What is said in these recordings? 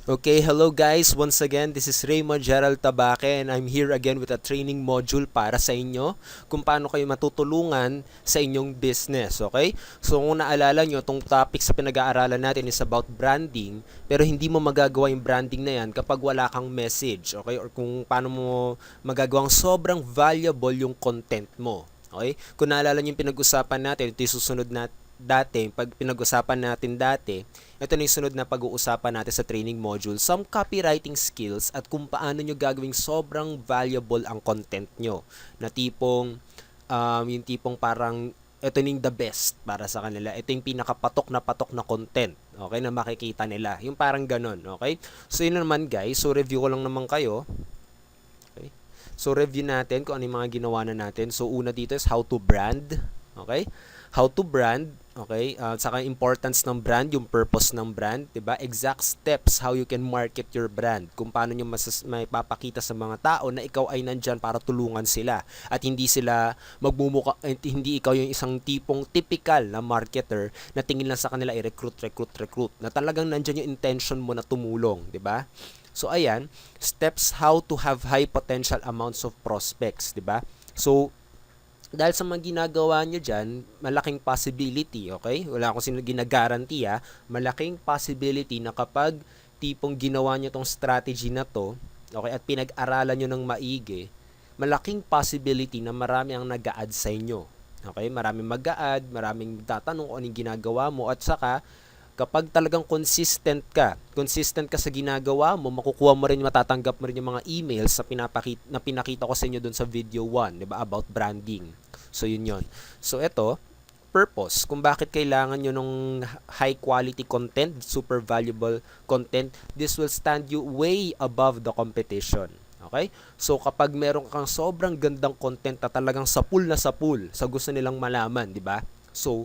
Okay, hello guys. Once again, this is Raymond Gerald Tabaque and I'm here again with a training module para sa inyo kung paano kayo matutulungan sa inyong business, okay? So kung naalala nyo, itong topic sa pinag-aaralan natin is about branding, pero hindi mo magagawa yung branding na yan kapag wala kang message, okay? Or kung paano mo magagawang sobrang valuable yung content mo, okay? Kung naalala nyo yung pinag-usapan natin, ito yung susunod na pag pinag-usapan natin dati, ito na yung sunod na pag-uusapan natin sa training module, some copywriting skills at kung paano nyo gagawing sobrang valuable ang content nyo. Na tipong, yung tipong parang, ito yung the best para sa kanila. Ito yung pinakapatok na content, okay, na makikita nila. Yung parang ganun, okay? So yun naman guys, so review ko lang naman kayo. Okay? So review natin kung ano yung mga ginawa na natin. So una dito is how to brand, okay? How to brand, okay? Saka importance ng brand, yung purpose ng brand, 'di ba? Exact steps how you can market your brand. Kung paano niyo may papakita sa mga tao na ikaw ay nandiyan para tulungan sila at hindi sila hindi ikaw yung isang tipong typical na marketer na tingin lang sa kanila ay recruit na talagang nandiyan yung intention mo na tumulong, 'di ba? So ayan, steps how to have high potential amounts of prospects, 'di ba? So dahil sa mga ginagawa nyo dyan, malaking possibility, okay? Wala akong ginagaranti malaking possibility na kapag tipong ginawa nyo tong strategy na to, okay, at pinag-aralan nyo ng maigi, malaking possibility na marami ang nag-a-add sa inyo. Okay? Maraming mag-a-add, maraming tatanong kung anong ginagawa mo, at saka kapag talagang consistent ka sa ginagawa mo, makukuha mo rin, matatanggap mo rin yung mga emails na pinakita ko sa inyo dun sa video 1, 'di ba, about branding. So yun yon. So ito, purpose, kung bakit kailangan nyo nung high quality content, super valuable content, this will stand you way above the competition. Okay? So kapag meron kang sobrang gandang content na talagang sapul sa gusto nilang malaman, 'di ba? So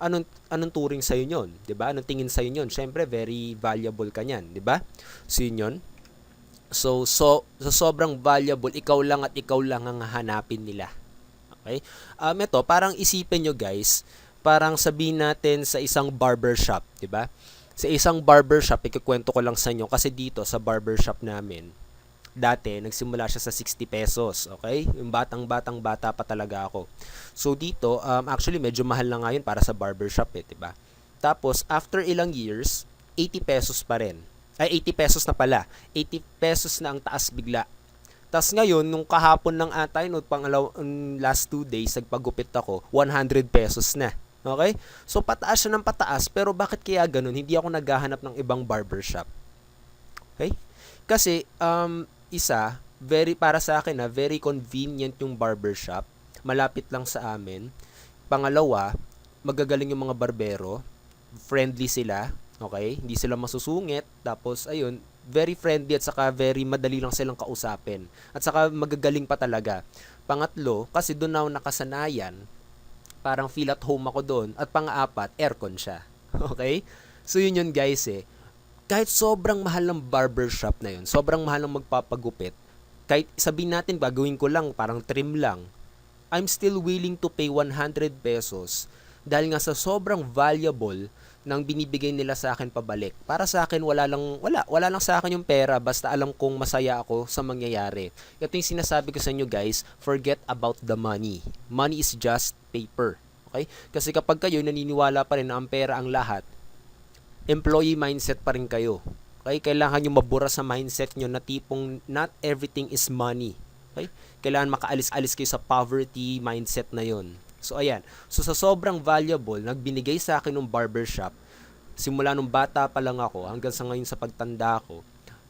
anong turing sa iyo 'yon, 'di ba? Anong tingin sa iyo 'yon? Syempre very valuable ka niyan, 'di ba? So yun 'yon. So sobrang valuable, ikaw lang at ikaw lang ang hahanapin nila. Okay? Ito, parang isipin nyo guys, parang sabihin natin sa isang barbershop, 'di ba? Sa isang barbershop, ikikwento ko lang sa inyo kasi dito sa barbershop namin, dati nagsimula siya sa 60 pesos, okay? Yung batang bata pa talaga ako. So dito, actually medyo mahal na ngayon para sa barbershop 'di ba? Tapos after ilang years, 80 pesos pa rin. Ay 80 pesos na pala. 80 pesos na ang taas bigla. Tas ngayon, nung kahapon ng atay, no, last 2 days, nagpagupit ako, 100 pesos na. Okay? So, pataas siya ng pataas, pero bakit kaya ganun? Hindi ako naghahanap ng ibang barbershop. Okay? Kasi, para sa akin very convenient yung barbershop. Malapit lang sa amin. Pangalawa, magagaling yung mga barbero. Friendly sila. Okay? Hindi sila masusungit. Tapos, ayun, very friendly at saka very madali lang silang kausapin. At saka magagaling pa talaga. Pangatlo, kasi doon ako nakasanayan, parang feel at home ako doon. At pang-apat, aircon siya. Okay? So yun yun guys Kahit sobrang mahal ng barbershop na yun, sobrang mahal ng magpapagupit, kahit sabihin natin gagawin ko lang, parang trim lang, I'm still willing to pay 100 pesos dahil nga sa sobrang valuable ng binibigay nila sa akin pabalik. Para sa akin, wala lang sa akin yung pera, basta alam kong masaya ako sa mangyayari. Ito yung sinasabi ko sa inyo guys, forget about the money. Money is just paper. Okay? Kasi kapag kayo naniniwala pa rin na ang pera ang lahat, employee mindset pa rin kayo. Okay? Kailangan nyo mabura sa mindset nyo na tipong not everything is money. Okay? Kailangan makaalis-alis kayo sa poverty mindset na yon. So ayan. So sa sobrang valuable, nagbinigay sa akin ng barbershop, simula nung bata pa lang ako hanggang sa ngayon sa pagtanda ko,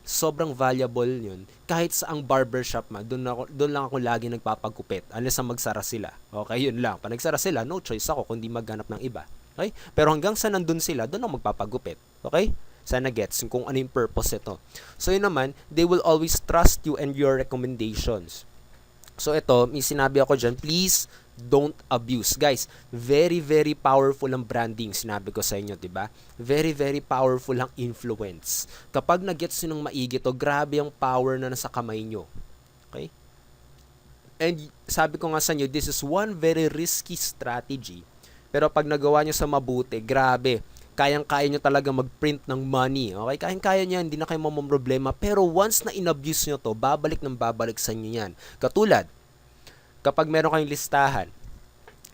sobrang valuable yun. Kahit sa ang barbershop doon lang ako lagi nagpapagupit unless ang magsara sila. Okay, yun lang. Pag nagsara sila, no choice ako kundi maghanap ng iba. Okay? Pero hanggang sa nandun sila, doon ako magpapagupit. Okay? Sana gets kung ano yung purpose ito. So yun naman, they will always trust you and your recommendations. So ito, may sinabi ako dyan, please don't abuse. Guys, very, very powerful ang branding. Sinabi ko sa inyo, diba? Very, very powerful ang influence. Kapag nag-gets nyo ng maigi to, grabe ang power na nasa kamay nyo. Okay? And sabi ko nga sa inyo, this is one very risky strategy. Pero pag nagawa nyo sa mabuti, grabe, kayang-kaya nyo talaga mag-print ng money. Okay? Kayang-kaya nyo, hindi na kayo mamamroblema. Pero once na in-abuse nyo to, babalik ng babalik sa inyo yan. Katulad, kapag meron kayong listahan,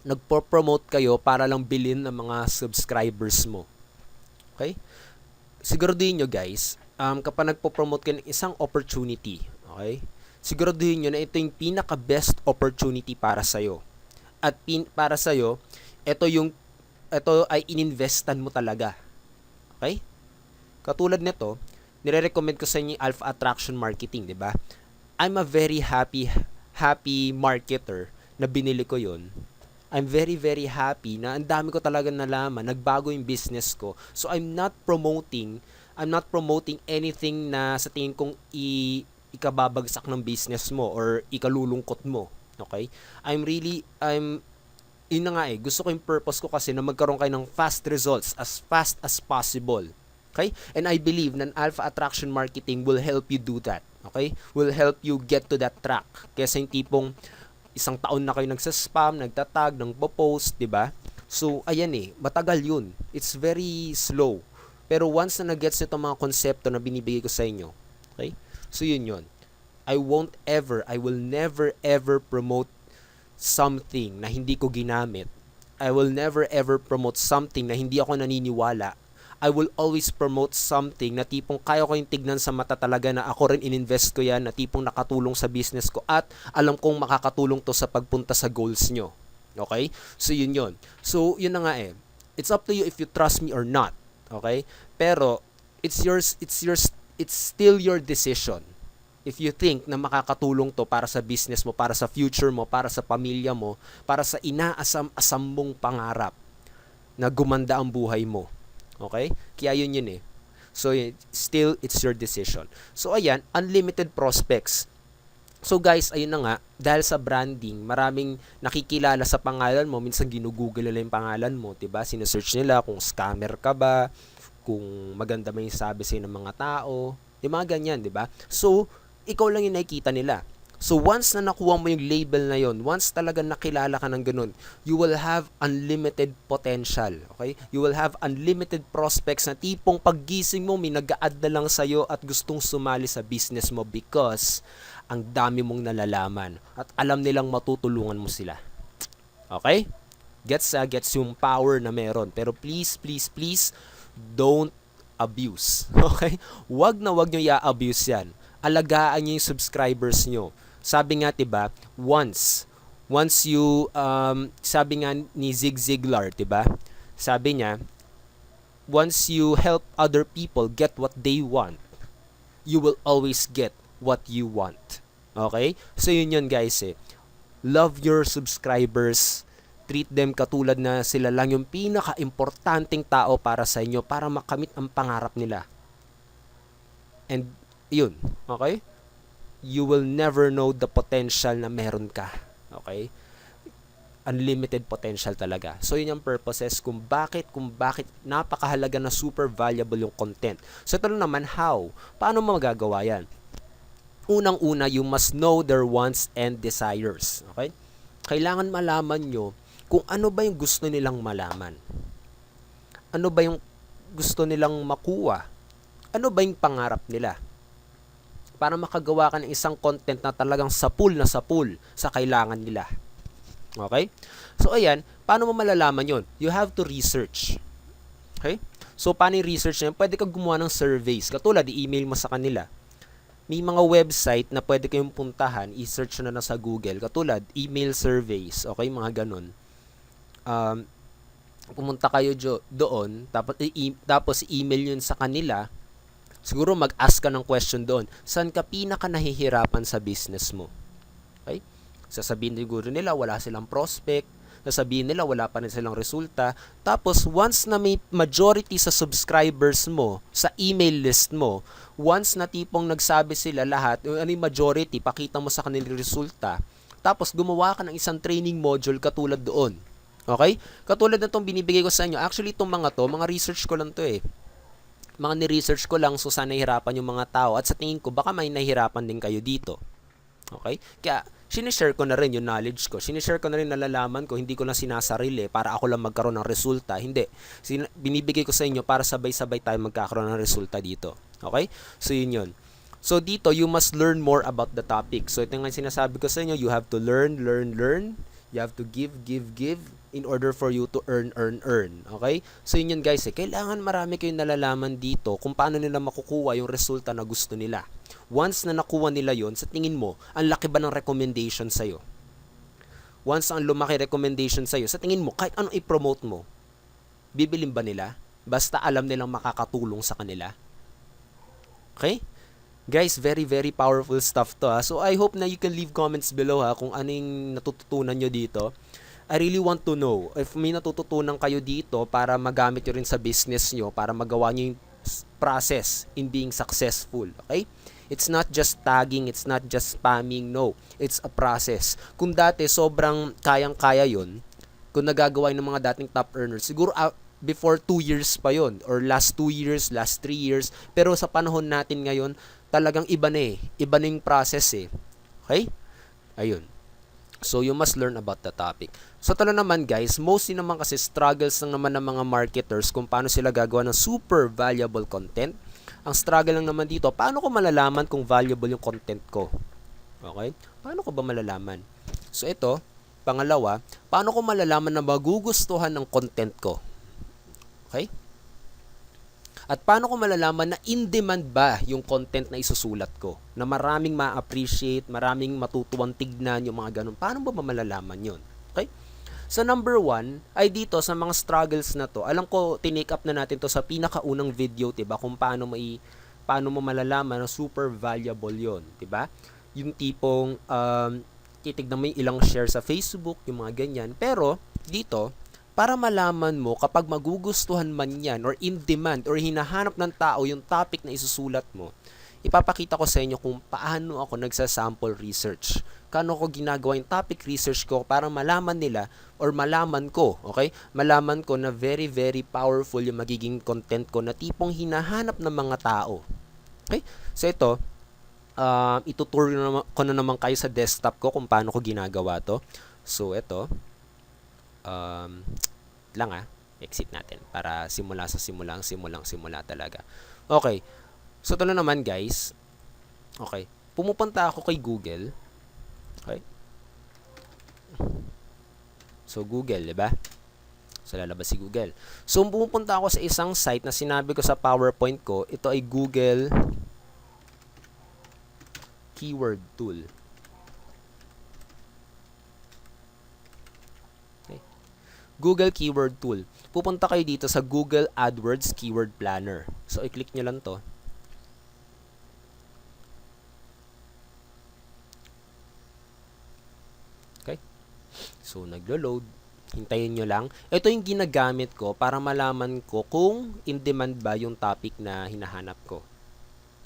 nagpo-promote kayo para lang bilhin ng mga subscribers mo. Okay? Siguraduhin nyo guys, kapag nagpo-promote kayo ng isang opportunity, okay? Siguraduhin nyo na ito yung pinaka-best opportunity para sa'yo. At para sa'yo, ito ay ininvestan mo talaga. Okay? Katulad nito, nire-recommend ko sa inyo yung Alpha Attraction Marketing, di ba? I'm a very happy marketer na binili ko yon. I'm very, very happy na ang dami ko talaga nalaman, nagbago yung business ko. So, I'm not promoting anything na sa tingin kong ikababagsak ng business mo or ikalulungkot mo. Okay? Yun na nga gusto ko yung purpose ko kasi na magkaroon kayo ng fast results as fast as possible. Okay? And I believe na Alpha Attraction Marketing will help you do that. Okay? Will help you get to that track. Kesa yung tipong isang taon na kayo nagsaspam, nagtatag, nagpo-post, di ba? So, ayan matagal yun. It's very slow. Pero once na nag-gets nito mga konsepto na binibigay ko sa inyo, okay? So, yun. I will never ever promote something na hindi ko ginamit. I will never ever promote something na hindi ako naniniwala. I will always promote something na tipong kaya ko yung tignan sa mata talaga na ako rin ininvest ko yan, na tipong nakatulong sa business ko at alam kong makakatulong to sa pagpunta sa goals nyo. Okay? So, yun. So, yun na nga It's up to you if you trust me or not. Okay? Pero, it's still your decision. If you think na makakatulong to para sa business mo, para sa future mo, para sa pamilya mo, para sa inaasam-asam mong pangarap na gumanda ang buhay mo. Okay? Kaya yun So, still, it's your decision. So, ayan, unlimited prospects. So, guys, ayun na nga, dahil sa branding, maraming nakikilala sa pangalan mo. Minsan, ginugoogle nila yung pangalan mo, diba? Sinesearch nila kung scammer ka ba, kung maganda ba yung sabi sa'yo ng mga tao. Di mga ganyan, diba? So, ikaw lang yung nakikita nila. So, once na nakuha mo yung label na yon, once talaga nakilala ka ng ganun, you will have unlimited potential. Okay? You will have unlimited prospects na tipong paggising mo, may nag-a-add na lang sa'yo at gustong sumali sa business mo because ang dami mong nalalaman at alam nilang matutulungan mo sila. Okay? Gets yung power na meron. Pero please, don't abuse. Okay? Wag nyo i-abuse yan. Alagaan nyo yung subscribers nyo. Sabi nga, diba, once you, sabi nga ni Zig Ziglar, diba, sabi niya, once you help other people get what they want, you will always get what you want. Okay? So, yun guys Love your subscribers. Treat them katulad na sila lang yung pinaka-importanting tao para sa inyo para makamit ang pangarap nila. And, yun. Okay? You will never know the potential na meron ka. Okay? Unlimited potential talaga. So, yun yung purposes kung bakit napakahalaga na super valuable yung content. So, ito naman, how? Paano mo magagawa yan? Unang-una, you must know their wants and desires. Okay? Kailangan malaman nyo kung ano ba yung gusto nilang malaman. Ano ba yung gusto nilang makuha? Ano ba yung pangarap nila? Para makagawa ka ng isang content na talagang sapul sa kailangan nila. Okay? So, ayan, paano mo malalaman yon? You have to research. Okay? So, paano yung research na yun? Pwede ka gumawa ng surveys. Katulad, i-email mo sa kanila. May mga website na pwede kayong puntahan, i-search na sa Google. Katulad, email surveys. Okay? Mga ganun. Pumunta kayo doon, tapos i-email yun sa kanila. Siguro mag-ask ka ng question doon. Saan ka pinaka nahihirapan sa business mo? Okay? Sasabihin siguro nila wala silang prospect. Sasabihin nila wala pa rin silang resulta. Tapos once na may majority sa subscribers mo, sa email list mo, once na tipong nagsabi sila lahat, ano yung majority, pakita mo sa kanilang resulta. Tapos gumawa ka ng isang training module katulad doon. Okay? Katulad na itong binibigay ko sa inyo. Actually, itong mga research ko lang to Mga ni-research ko lang, so sana nahihirapan yung mga tao. At sa tingin ko, baka may nahihirapan din kayo dito. Okay? Kaya, sinishare ko na rin yung knowledge ko. Sinishare ko na rin nalalaman ko. Hindi ko lang sinasarili para ako lang magkaroon ng resulta. Hindi. Binibigay ko sa inyo para sabay-sabay tayo magkakaroon ng resulta dito. Okay? So, yun yun. So, dito, you must learn more about the topic. So, ito nga sinasabi ko sa inyo, you have to learn. You have to give in order for you to earn. Okay? So, yun yun guys. Kailangan marami kayong nalalaman dito kung paano nila makukuha yung resulta na gusto nila. Once na nakuha nila yon, sa tingin mo, ang laki ba ng recommendation sa'yo? Once ang lumaki recommendation sa'yo, sa tingin mo, kahit anong i-promote mo, bibilin ba nila? Basta alam nilang makakatulong sa kanila. Okay? Guys, very powerful stuff to ha. So I hope na you can leave comments below ha kung anong natututunan nyo dito. I really want to know if may natututunan kayo dito para magamit nyo rin sa business nyo, para magawa nyo yung process in being successful. Okay? It's not just tagging, it's not just spamming, no. It's a process. Kung dati sobrang kayang-kaya yun, kung nagagawa ng mga dating top earners, siguro before 2 years pa yon or last 2 years, last 3 years, pero sa panahon natin ngayon, talagang iba na eh. Iba na yung process eh. Okay? Ayun. So, you must learn about the topic. So, tala naman guys, mostly naman kasi struggles lang naman ng mga marketers kung paano sila gagawa ng super valuable content. Ang struggle lang naman dito, paano ko malalaman kung valuable yung content ko? Okay? Paano ko ba malalaman? So, ito, pangalawa, paano ko malalaman na magugustuhan ng content ko? Okay? At paano ko malalaman na in-demand ba yung content na isusulat ko? Na maraming ma-appreciate, maraming matutuwang tignan yung mga ganun. Paano ba malalaman yun? Okay? So number 1 ay dito sa mga struggles na to. Alam ko, tinake up na natin to sa pinakaunang video, diba? Kung paano mo malalaman na super valuable yon, diba? Yung tipong titignan mo yung ilang share sa Facebook, yung mga ganyan. Pero dito, para malaman mo kapag magugustuhan man yan or in demand or hinahanap ng tao yung topic na isusulat mo, ipapakita ko sa inyo kung paano ako nagsa-sample research. Kano ko ginagawa yung topic research ko para malaman nila or malaman ko, okay? Malaman ko na very powerful yung magiging content ko na tipong hinahanap ng mga tao. Okay? So ito, itutur ko na naman kayo sa desktop ko kung paano ko ginagawa to. So ito, exit natin para simula talaga. Okay. So ito na naman guys. Okay. Pumupunta ako kay Google. Okay. So Google, 'di ba? So lalabas si Google. So pumupunta ako sa isang site na sinabi ko sa PowerPoint ko, ito ay Google Keyword Tool. Google Keyword Tool. Pupunta kayo dito sa Google AdWords Keyword Planner. So, i-click nyo lang to. Okay? So, naglo-load. Hintayin nyo lang. Ito yung ginagamit ko para malaman ko kung in-demand ba yung topic na hinahanap ko.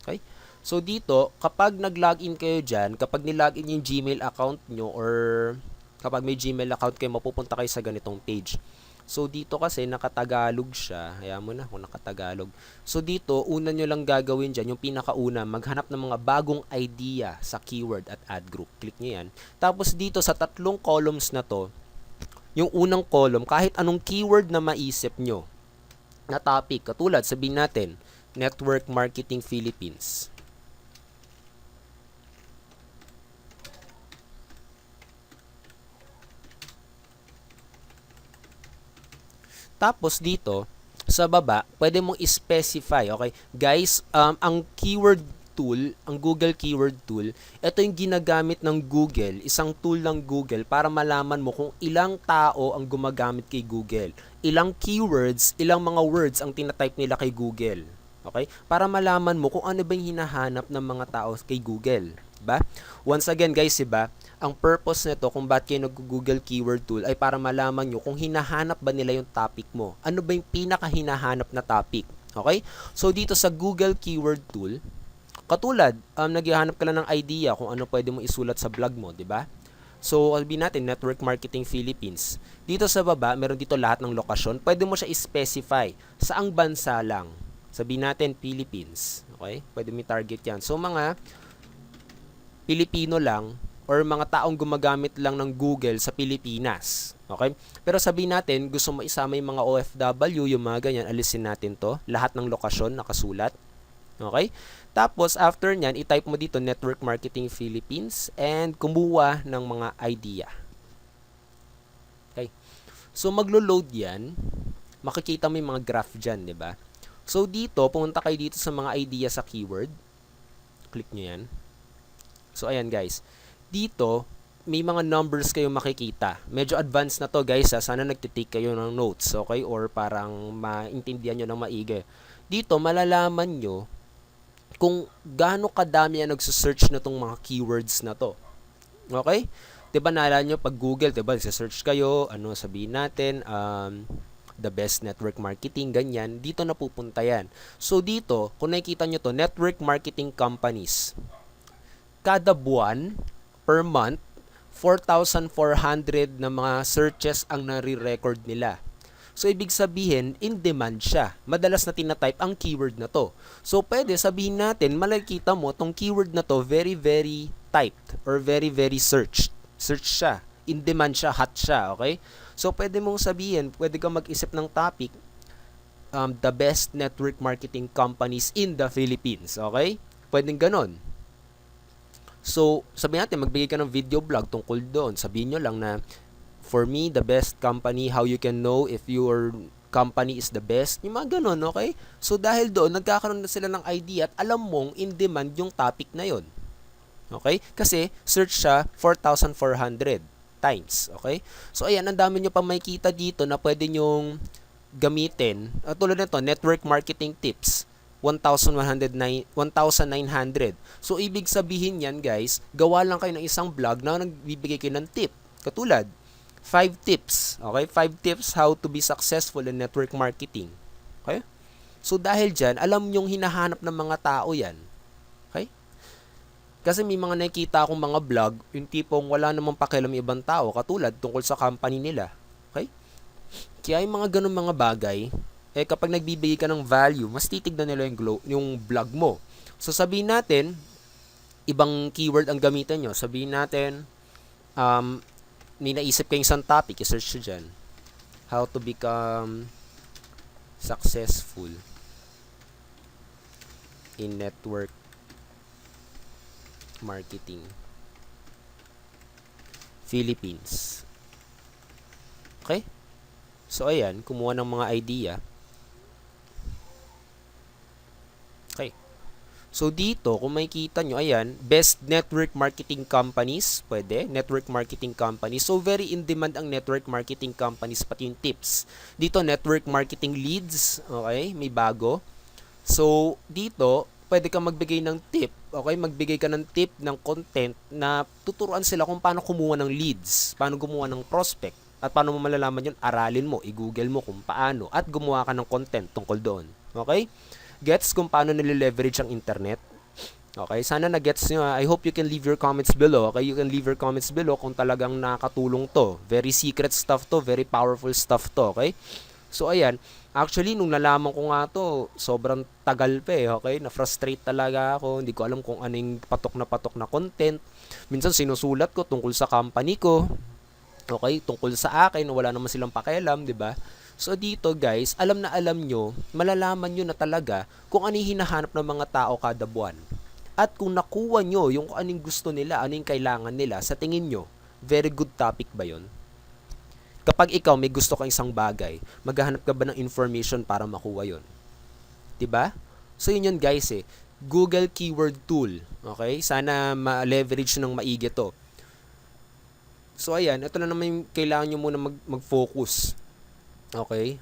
Okay? So, dito, kapag nag-login kayo dyan, kapag nilogin yung Gmail account nyo or kapag may Gmail account kayo, mapupunta kayo sa ganitong page. So, dito kasi nakatagalog siya. Hayaan mo na kung nakatagalog. So, dito, una nyo lang gagawin dyan, yung pinakauna, maghanap ng mga bagong idea sa keyword at ad group. Click nyo yan. Tapos, dito sa 3 columns na to, yung unang column, kahit anong keyword na maisip nyo na topic, katulad, sabihin natin, Network Marketing Philippines. Tapos dito, sa baba, pwede mong i-specify, okay? Guys, ang keyword tool, ang Google Keyword Tool, ito yung ginagamit ng Google, isang tool ng Google para malaman mo kung ilang tao ang gumagamit kay Google. Ilang keywords, ilang mga words ang tinatype nila kay Google. Okay? Para malaman mo kung ano ba yung hinahanap ng mga tao kay Google. Diba? Once again guys, diba? Ang purpose nito kung bakit kayo nag-Google Keyword Tool ay para malaman nyo kung hinahanap ba nila yung topic mo. Ano ba yung pinaka-hinahanap na topic? Okay? So, dito sa Google Keyword Tool, katulad, naghahanap ka lang ng idea kung ano pwede mo isulat sa blog mo, di ba? So, sabihin natin, Network Marketing Philippines. Dito sa baba, meron dito lahat ng lokasyon. Pwede mo siya i-specify. Saang bansa lang? Sabihin natin, Philippines. Okay? Pwede mo target yan. So, mga Pilipino lang or mga taong gumagamit lang ng Google sa Pilipinas. Okay? Pero sabihin natin, gusto mo isama yung mga OFW, yung mga ganyan, alisin natin to. Lahat ng lokasyon nakasulat. Okay? Tapos, after nyan, i-type mo dito Network Marketing Philippines and kumuha ng mga idea. Okay? So, maglo-load yan. Makikita mo yung mga graph dyan, di ba? So, dito, pumunta kayo dito sa mga idea sa keyword. Click nyo yan. So, ayan guys. Dito, may mga numbers kayo makikita. Medyo advanced na to guys. Sana nagtitake kayo ng notes, okay? Or parang maintindihan nyo ng maigi. Dito, malalaman nyo kung gaano kadami ang nagsusearch na tong mga keywords na to. Okay? Diba naalala nyo, pag Google, diba, search kayo, ano sabihin natin, the best network marketing, ganyan, dito na pupunta yan. So, dito, kung nakikita nyo to, network marketing companies. Kada buwan, per month, 4,400 na mga searches ang nare-record nila. So, ibig sabihin, in demand siya. Madalas na tinatype ang keyword na to. So, pwede sabihin natin, malakita mo, tong keyword na to, very, very typed or very, very searched. Search siya. In demand siya, hot siya, okay? So, pwede mong sabihin, pwede kang mag-isip ng topic, the best network marketing companies in the Philippines, okay? Pwedeng ganon. So, sabihin natin, magbigay ka ng video blog tungkol doon. Sabihin nyo lang na, for me, the best company, how you can know if your company is the best. Yung mga ganon, okay? So, dahil doon, nagkakaroon na sila ng idea at alam mong in demand yung topic na yon. Okay? Kasi, search siya 4,400 times. Okay? So, ayan, ang dami nyo pa makikita dito na pwede nyong gamitin. Tulad nito, network marketing tips. 1,900. So, ibig sabihin yan, guys, gawa lang kayo ng isang blog na nagbibigay kayo ng tip. Katulad, 5 tips. Okay? 5 tips how to be successful in network marketing. Okay? So, dahil dyan, alam nyong hinahanap ng mga tao yan. Okay? Kasi may mga nakikita akong mga vlog, yung tipong wala namang pakialam yung ibang tao, katulad tungkol sa company nila. Okay? Kaya yung mga ganun mga bagay, kapag nagbibigay ka ng value, mas titignan nila yung vlog mo. So, sabihin natin, ibang keyword ang gamitan nyo. Sabihin natin, may naisip kayong isang topic, i-search nyo dyan. How to become successful in network marketing Philippines. Okay? So, ayan, kumuha ng mga idea. Okay. So, dito, kung makikita nyo, ayan, best network marketing companies, pwede, network marketing companies. So, very in demand ang network marketing companies, pati yung tips. Dito, network marketing leads, okay, may bago. So, dito, pwede kang magbigay ng tip, okay, magbigay ka ng tip ng content na tuturuan sila kung paano kumuha ng leads, paano gumawa ng prospect, at paano mo malalaman yun, aralin mo, i-google mo kung paano, at gumawa ka ng content tungkol doon. Okay? Gets kung paano nile-leverage ang internet? Okay, sana na-gets nyo. I hope you can leave your comments below. Okay, you can leave your comments below kung talagang nakatulong to. Very secret stuff to, very powerful stuff to, okay? So, ayan. Actually, nung nalaman ko nga to, sobrang tagal pa eh, okay? Na-frustrate talaga ako. Hindi ko alam kung anong patok na content. Minsan sinusulat ko tungkol sa company ko. Okay? Tungkol sa akin, wala naman silang pakialam, di ba? So, dito guys, alam na alam nyo, malalaman nyo na talaga kung ano yung hinahanap ng mga tao kada buwan. At kung nakuha nyo yung anong gusto nila, ano yung kailangan nila, sa tingin nyo, very good topic ba yon? Kapag ikaw may gusto kang isang bagay, maghahanap ka ba ng information para makuha yon? Diba? So yun guys eh. Google Keyword Tool. Okay? Sana ma-leverage ng maigi to. So ayan, ito na naman yung kailangan nyo muna mag-focus. Okay?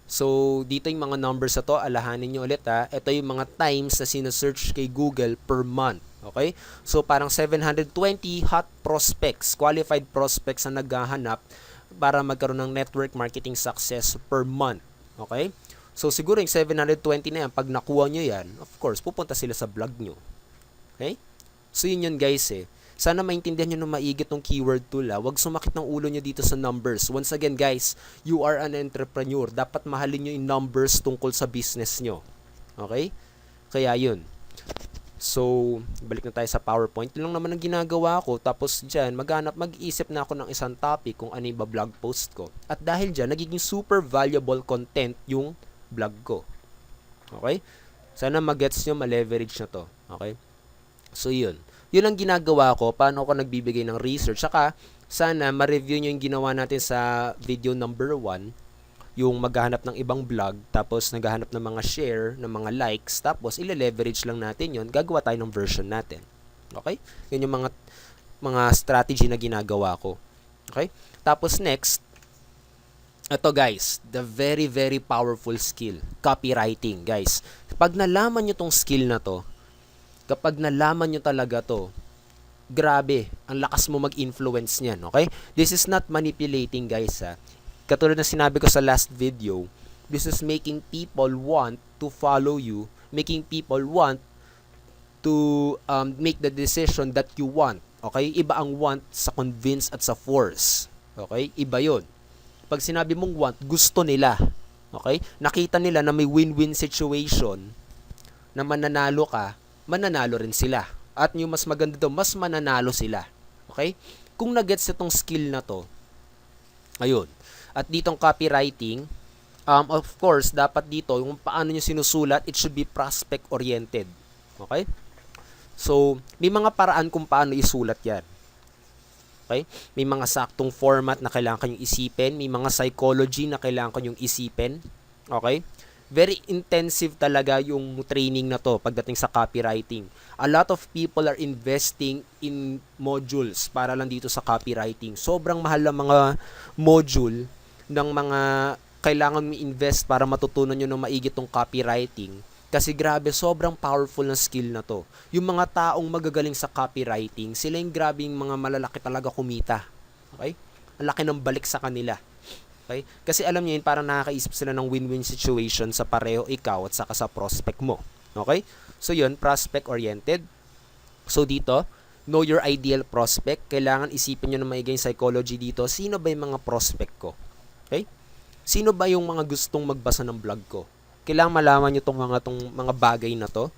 So dito yung mga numbers na to, alahanin nyo ulit ha. Ito yung mga times na sinesearch kay Google per month. Okay? So parang 720 hot prospects, qualified prospects na naghahanap para magkaroon ng network marketing success per month. Okay? So, siguro yung 720 na yan, pag nakuha nyo yan, of course, pupunta sila sa blog nyo. Okay? So, yun guys eh. Sana maintindihan nyo na maigi tong keyword tool ha. Huwag sumakit ng ulo nyo dito sa numbers. Once again guys, you are an entrepreneur. Dapat mahalin nyo yung numbers tungkol sa business nyo. Okay? Kaya yun. So, balik na tayo sa PowerPoint. Yun lang naman ang ginagawa ko. Tapos dyan, mag-isip na ako ng isang topic kung ano yung blog post ko. At dahil dyan, nagiging super valuable content yung blog ko. Okay? Sana mag-gets nyo, ma-leverage na to. Okay? So, yun. Yun ang ginagawa ko. Paano ako nagbibigay ng research. Saka, sana ma-review nyo yung ginawa natin sa video number 1, yung maghahanap ng ibang blog, tapos naghahanap ng mga share, ng mga likes, tapos ile-leverage lang natin yon, gagawa tayo ng version natin. Okay? Yun yung mga strategy na ginagawa ko. Okay? Tapos next, ito guys, the very very powerful skill, copywriting guys. Pag nalaman nyo tong skill na to, kapag nalaman nyo talaga to, grabe, ang lakas mo mag-influence niyan, okay? This is not manipulating guys ha. Katulad na sinabi ko sa last video, this is making people want to follow you, making people want to make the decision that you want. Okay? Iba ang want sa convince at sa force. Okay? Iba yun. Pag sinabi mong want, gusto nila. Okay? Nakita nila na may win-win situation, na mananalo ka, mananalo rin sila. At yung mas maganda daw, mas mananalo sila. Okay? Kung nagets itong skill na to, ayun. At ditong copywriting, of course, dapat dito, yung paano nyo sinusulat, it should be prospect-oriented. Okay? So, may mga paraan kung paano isulat yan. Okay? May mga saktong format na kailangan kanyong isipin. May mga psychology na kailangan kanyong isipin. Okay? Very intensive talaga yung training na to pagdating sa copywriting. A lot of people are investing in modules para lang dito sa copywriting. Sobrang mahal ang mga module ng mga kailangan i-invest para matutunan nyo ng maigi tong copywriting. Kasi grabe, sobrang powerful ng skill na to. Yung mga taong magagaling sa copywriting, sila yung grabing mga malalaki talaga kumita. Okay? Ang laki ng balik sa kanila. Okay? Kasi alam niyo yun, parang nakakaisip sila ng win-win situation sa pareho ikaw at saka sa prospect mo. Okay? So yun, prospect-oriented. So dito, know your ideal prospect. Kailangan isipin nyo na maigi yung psychology dito. Sino ba yung mga prospect ko? Okay? Sino ba yung mga gustong magbasa ng blog ko? Kailangan malaman nyo tong mga bagay na to.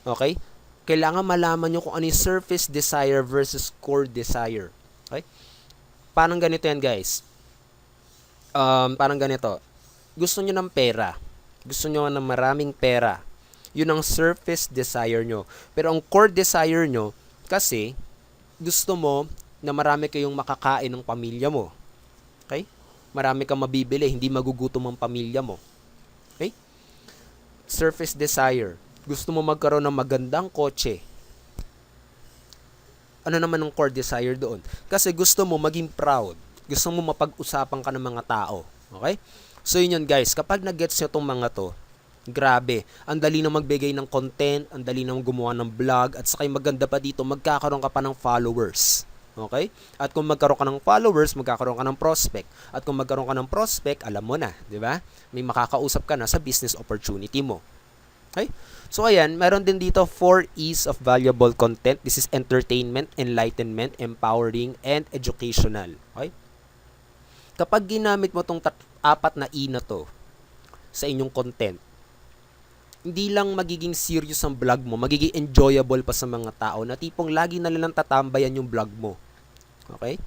Okay? Kailangan malaman nyo kung ano yung surface desire versus core desire. Okay? Parang ganito yan guys. Parang ganito. Gusto nyo ng pera. Gusto nyo ng maraming pera. Yun ang surface desire nyo. Pero ang core desire nyo, kasi gusto mo na marami kayong makakain ng pamilya mo. Okay? Marami kang mabibili, hindi magugutom ang pamilya mo. Okay? Surface desire. Gusto mo magkaroon ng magandang kotse. Ano naman ang core desire doon? Kasi gusto mo maging proud. Gusto mo mapag-usapan ka ng mga tao. Okay? So yun guys, kapag nag-gets nyo tong mga to, grabe, ang dali na magbigay ng content, ang dali na gumawa ng vlog, at saka maganda pa dito, magkakaroon ka pa ng followers. Okay? At kung magkaroon ka ng followers, magkakaroon ka ng prospect. At kung magkaroon ka ng prospect, alam mo na, di ba? May makakausap ka na sa business opportunity mo. Okay? So ayan, meron din dito 4 E's of valuable content. This is entertainment, enlightenment, empowering, and educational. Okay? Kapag ginamit mo tong 4 na E na to sa inyong content, hindi lang magiging serious ang vlog mo, magiging enjoyable pa sa mga tao na tipong lagi na lang tatambayan yung vlog mo. Okay?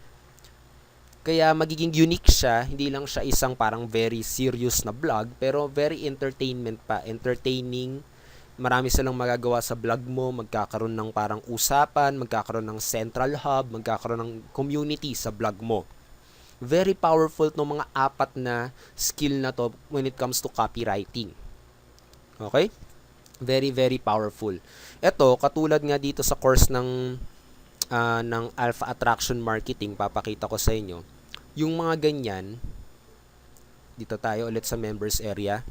Kaya magiging unique siya, hindi lang siya isang parang very serious na vlog, pero very entertainment pa, entertaining. Marami silang magagawa sa vlog mo, magkakaroon ng parang usapan, magkakaroon ng central hub, magkakaroon ng community sa vlog mo. Very powerful ng mga 4 na skill na to when it comes to copywriting. Okay? Very, very powerful. Ito, katulad nga dito sa course ng Alpha Attraction Marketing, papakita ko sa inyo. Yung mga ganyan, dito tayo ulit sa members area.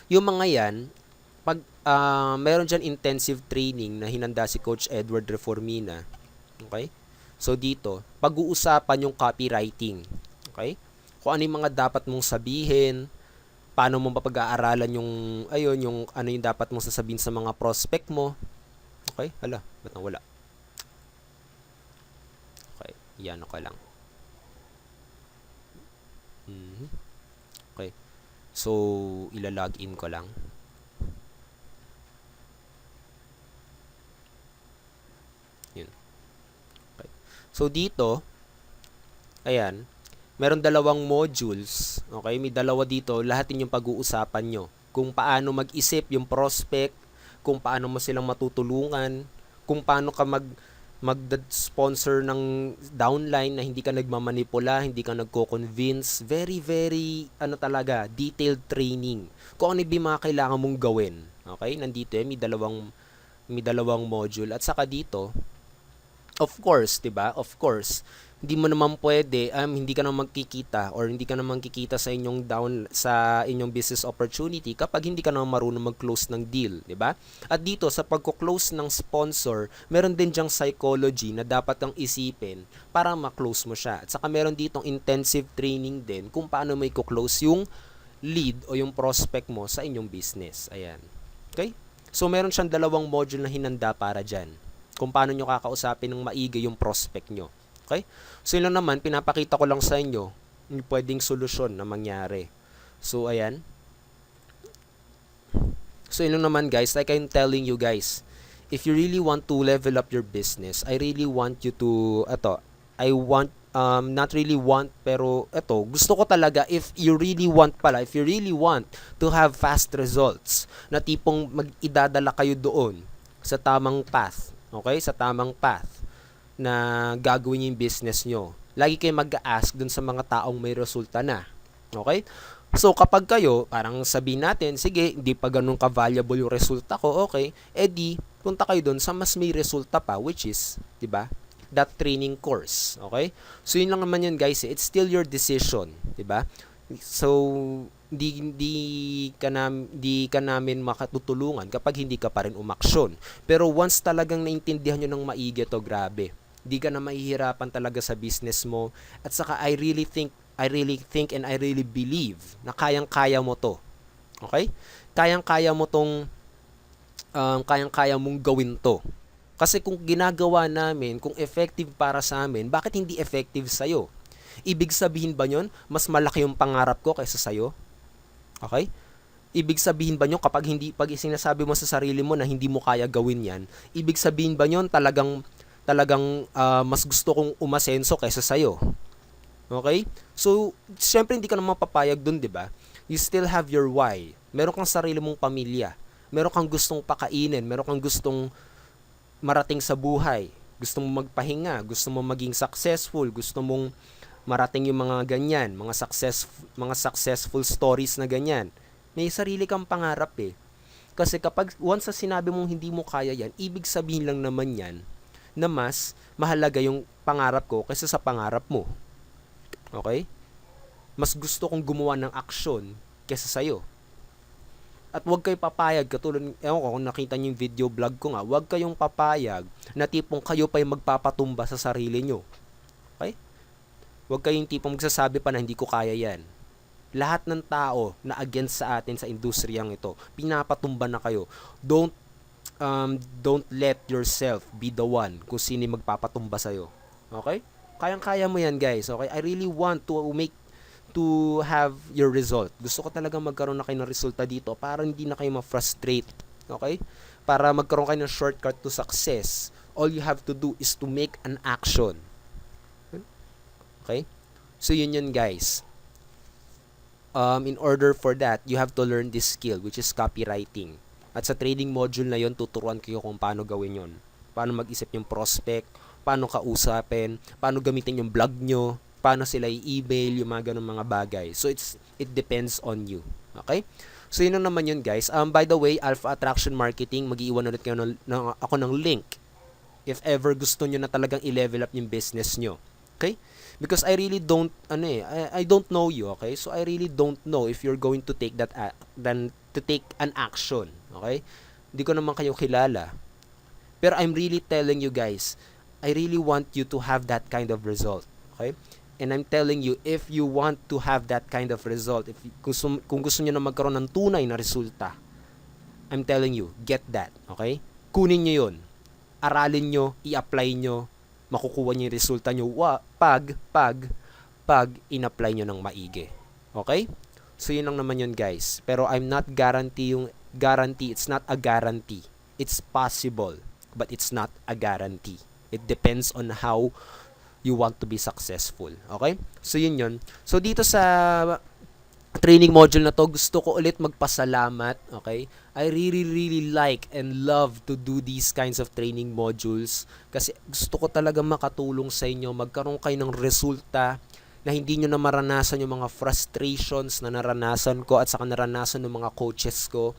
Yung mga yan, pag meron dyan intensive training na hinanda si Coach Edward Reformina. Okay? So dito, pag-uusapan yung copywriting. Okay? Kung ano yung mga dapat mong sabihin, paano mo mapag-aaralan yung ano yung dapat mong sasabihin sa mga prospect mo. Okay? Hala, ba't wala? Okay, yan ako lang. Okay. So, ila-log in ko lang. So dito, ayan, meron dalawang modules, okay? May dalawa dito, lahat yung pag-uusapan nyo. Kung paano mag-isip yung prospect, kung paano mo silang matutulungan, kung paano ka mag-sponsor ng downline na hindi ka nagmamanipula, hindi ka nagko-convince. Very, very, talaga, detailed training. Kung ano yung mga kailangan mong gawin. Okay? Nandito may dalawang module. At saka dito, of course, 'di ba? Of course, hindi mo naman pwede, hindi ka naman magkikita or hindi ka naman kikita sa inyong business opportunity kapag hindi ka naman marunong mag-close ng deal, 'di ba? At dito sa pagko-close ng sponsor, meron din diyang psychology na dapat kang isipin para ma-close mo siya. At saka meron ditong intensive training din kung paano mo i-close yung lead o yung prospect mo sa inyong business. Ayan. Okay? So meron siyang dalawang module na hinanda para diyan kung paano nyo kakausapin ng maigi yung prospect nyo. Okay? So yun lang naman, pinapakita ko lang sa inyo yung pwedeng solusyon na mangyari. So ayan. So yun lang naman guys, like I'm telling you guys, if you really want to level up your business, I really want you to, not really want, pero gusto ko talaga, if you really want to have fast results, na tipong idadala kayo doon sa tamang path, okay? Sa tamang path na gagawin yung business nyo. Lagi kayo mag-ask dun sa mga taong may resulta na. Okay? So, kapag kayo, parang sabihin natin, sige, hindi pa ganun ka-valuable yung resulta ko, okay, edi, punta kayo dun sa mas may resulta pa, which is, di ba, that training course. Okay? So, yun lang naman yun, guys. It's still your decision. Di ba? So, di ka namin makatutulungan kapag hindi ka pa rin umaksyon. Pero once talagang naintindihan nyo ng maigi to, grabe. Di ka na mahihirapan talaga sa business mo. At saka I really think and I really believe na kayang-kaya mo to. Okay? Kayang-kaya mong gawin to. Kasi kung ginagawa namin, kung effective para sa amin, bakit hindi effective sa'yo? Ibig sabihin ba yun, mas malaki yung pangarap ko kaysa sa'yo? Okay? Ibig sabihin ba nyo pag sinasabi mo sa sarili mo na hindi mo kaya gawin yan, ibig sabihin ba nyo talagang mas gusto kong umasenso kaysa sa'yo? Okay? So, syempre hindi ka naman papayag dun, di ba? You still have your why. Meron kang sarili mong pamilya. Meron kang gustong pakainin. Meron kang gustong marating sa buhay. Gusto mong magpahinga. Gusto mong maging successful. Gusto mong marating yung mga ganyan. Mga successful stories na ganyan. May sarili kang pangarap eh. Kasi kapag once sa sinabi mong hindi mo kaya yan, ibig sabihin lang naman yan na mas mahalaga yung pangarap ko kaysa sa pangarap mo. Okay? Mas gusto kong gumawa ng aksyon kaysa sa'yo. At huwag kayo papayag, katulad, ewan ko kung nakita niyo yung video vlog ko nga, huwag kayong papayag na tipong kayo pa yung magpapatumba sa sarili nyo. Okay? Huwag kayong tipong magsasabi pa na hindi ko kaya yan. Lahat ng tao na against sa atin sa industriyang ito, pinapatumba na kayo. Don't let yourself be the one kung sino magpapatumba sa'yo. Okay? Kayang-kaya mo yan, guys. Okay? I really want to have your result. Gusto ko talaga magkaroon na kayo ng resulta dito para hindi na kayo ma-frustrate. Okay? Para magkaroon kayo ng shortcut to success. All you have to do is to make an action. Okay? So, yun guys. In order for that, you have to learn this skill, which is copywriting. At sa trading module na yon, tuturuan kayo kung paano gawin yon. Paano mag-isip yung prospect, paano kausapin, paano gamitin yung blog nyo, paano sila i-email, yung mga ganun mga bagay. So, it depends on you. Okay? So, yun naman yun, guys. By the way, Alpha Attraction Marketing, mag-iwan ulit kayo ako ng link if ever gusto nyo na talagang i-level up yung business nyo. Okay? Because I really don't, I don't know you, okay? So, I really don't know if you're going to take take an action, okay? Hindi ko naman kayo kilala. Pero I'm really telling you guys, I really want you to have that kind of result, okay? And I'm telling you, if you want to have that kind of result, kung gusto niyo na magkaroon ng tunay na resulta, I'm telling you, get that, okay? Kunin niyo yun. Aralin niyo, i-apply niyo, makukuha niyo yung resulta niyo pag in-apply niyo ng maigi. Okay? So, yun lang naman yun, guys. Pero I'm not guarantee, it's not a guarantee. It's possible, but it's not a guarantee. It depends on how you want to be successful. Okay? So yun yun. So dito sa training module na to, gusto ko ulit magpasalamat, okay? I really, really like and love to do these kinds of training modules kasi gusto ko talaga makatulong sa inyo, magkaroon kayo ng resulta na hindi nyo na maranasan yung mga frustrations na naranasan ko at saka naranasan ng mga coaches ko.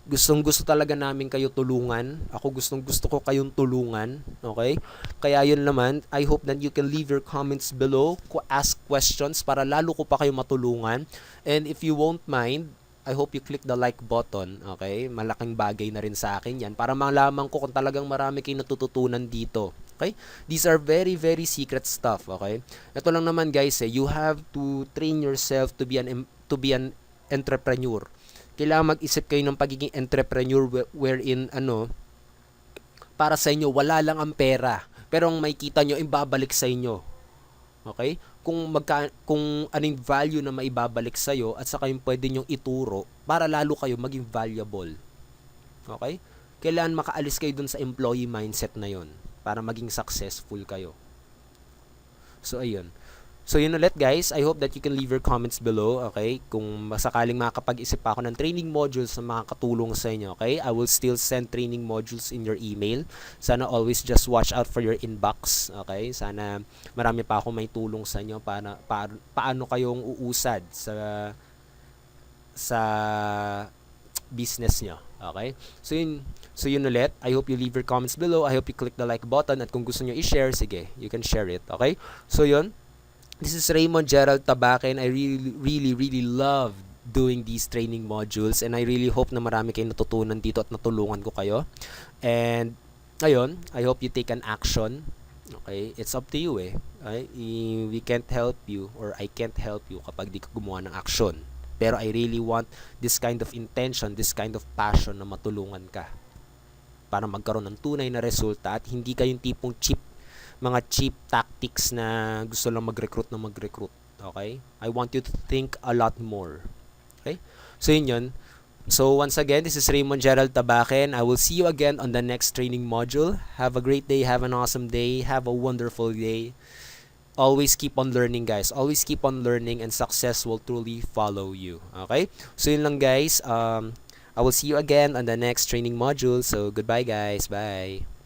Gusto talaga namin kayo tulungan. Ako gusto ko kayong tulungan. Okay? Kaya yun naman, I hope that you can leave your comments below, ask questions para lalo ko pa kayo matulungan. And if you won't mind, I hope you click the like button. Okay? Malaking bagay na rin sa akin yan para malaman ko kung talagang marami kayong natututunan dito. Okay? These are very, very secret stuff. Okay? Ito lang naman guys, you have to train yourself to be an entrepreneur. Kailangan mag-isip kayo ng pagiging entrepreneur wherein para sa inyo wala lang ang pera, pero ang makikita nyo ibabalik sa inyo. Okay? Kung anong value na maibabalik sa iyo at saka yung pwede nyong ituro para lalo kayo maging valuable. Okay? Kailangan makaalis kayo dun sa employee mindset na yon para maging successful kayo. So ayun. So yun ulit guys, I hope that you can leave your comments below, okay? Kung sakaling makakapag-isip pa ako ng training modules na makakatulong sa inyo, okay? I will still send training modules in your email. Sana always just watch out for your inbox, okay? Sana marami pa ako may tulong sa inyo paano kayong uusad sa business nyo, okay? So yun ulit. I hope you leave your comments below. I hope you click the like button at kung gusto nyo i-share, sige, you can share it, okay? So yun. This is Raymond Gerald Tabaken. I really, really, really love doing these training modules and I really hope na marami kayong natutunan dito at natulungan ko kayo. And ayun, I hope you take an action. Okay? It's up to you eh. Okay? We can't help you or I can't help you kapag di ka gumawa ng action. Pero I really want this kind of intention, this kind of passion na matulungan ka para magkaroon ng tunay na resulta at hindi kayong tipong mga cheap tactics na gusto lang mag-recruit. Okay? I want you to think a lot more. Okay? So yun. So once again, this is Raymond Gerald Tabaken. I will see you again on the next training module. Have a great day. Have an awesome day. Have a wonderful day. Always keep on learning, guys. Always keep on learning and success will truly follow you. Okay? So yun lang, guys. I will see you again on the next training module. So goodbye, guys. Bye.